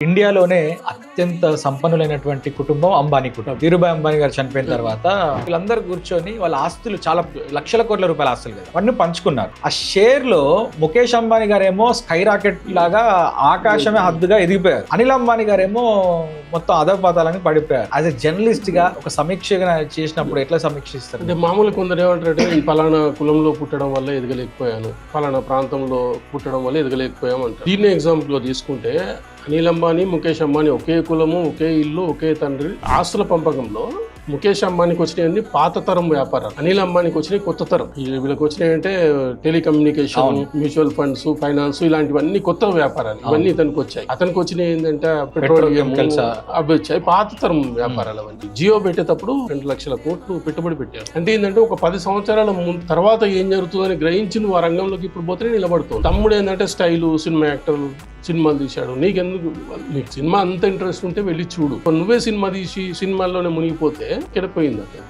ఇండియాలోనే అత్యంత సంపన్నులైనటువంటి కుటుంబం అంబానీ కుటుంబం. ధీరుభాయ్ అంబానీ గారు చనిపోయిన తర్వాత వీళ్ళందరూ కూర్చొని వాళ్ళ ఆస్తులు చాలా లక్షల కోట్ల రూపాయల ఆస్తులు కదా అవన్నీ పంచుకున్నారు. ఆ షేర్ లో ముఖేష్ అంబానీ గారేమో స్కై రాకెట్ లాగా ఆకాశమే హద్దుగా ఎదిగిపోయారు. అనిల్ అంబానీ గారేమో మొత్తం అధపాతాలని పడిపోయారు. యాజ్ ఎ జర్నలిస్ట్ గా ఒక సమీక్ష చేసినప్పుడు ఎట్లా సమీక్షిస్తారు? అంటే మామూలు కొందరు ఏమంటారంటే నేను పలానా కులంలో పుట్టడం వల్ల ఎదగలేకపోయాను, పలానా ప్రాంతంలో పుట్టడం వల్ల ఎదగలేకపోయాం అంటారు. దీన్ని ఎగ్జాంపుల్ లో తీసుకుంటే అనిల్ అంబానీ, ముఖేష్ అంబానీ ఒకే కులము, ఒకే ఇల్లు, ఒకే తండ్రి. ఆస్తుల పంపకంలో ముఖేష్ అంబానీకి వచ్చినాయి పాత తరం వ్యాపారాలు, అనిల్ అంబానీకి వచ్చినాయి కొత్త తరం. వీళ్ళకి వచ్చినాయంటే టెలికమ్యూనికేషన్, మ్యూచువల్ ఫండ్స్, ఫైనాన్స్, ఇలాంటివన్నీ కొత్త వ్యాపారాలు. ఇవన్నీ ఇతనికి వచ్చాయి. అతనికి వచ్చినాయి ఏంటంటే పెట్రోలియం అవి వచ్చాయి, పాత తరం వ్యాపారాలు అవన్నీ. జియో పెట్టేటప్పుడు 2 లక్షల కోట్లు పెట్టుబడి పెట్టారు. అంటే ఏంటంటే ఒక 10 సంవత్సరాల తర్వాత ఏం జరుగుతుందని గ్రహించి నువ్వు ఆ రంగంలోకి ఇప్పుడు పోతే నిలబడుతుంది. తమ్ముడు ఏంటంటే స్టైలు, సినిమా యాక్టర్, సినిమాలు తీశాడు. నీకెందుకు? నీకు సినిమా అంత ఇంట్రెస్ట్ ఉంటే వెళ్ళి చూడు. నువ్వే సినిమా తీసి సినిమాల్లోనే మునిగిపోతే కెడిపోయింది అతను.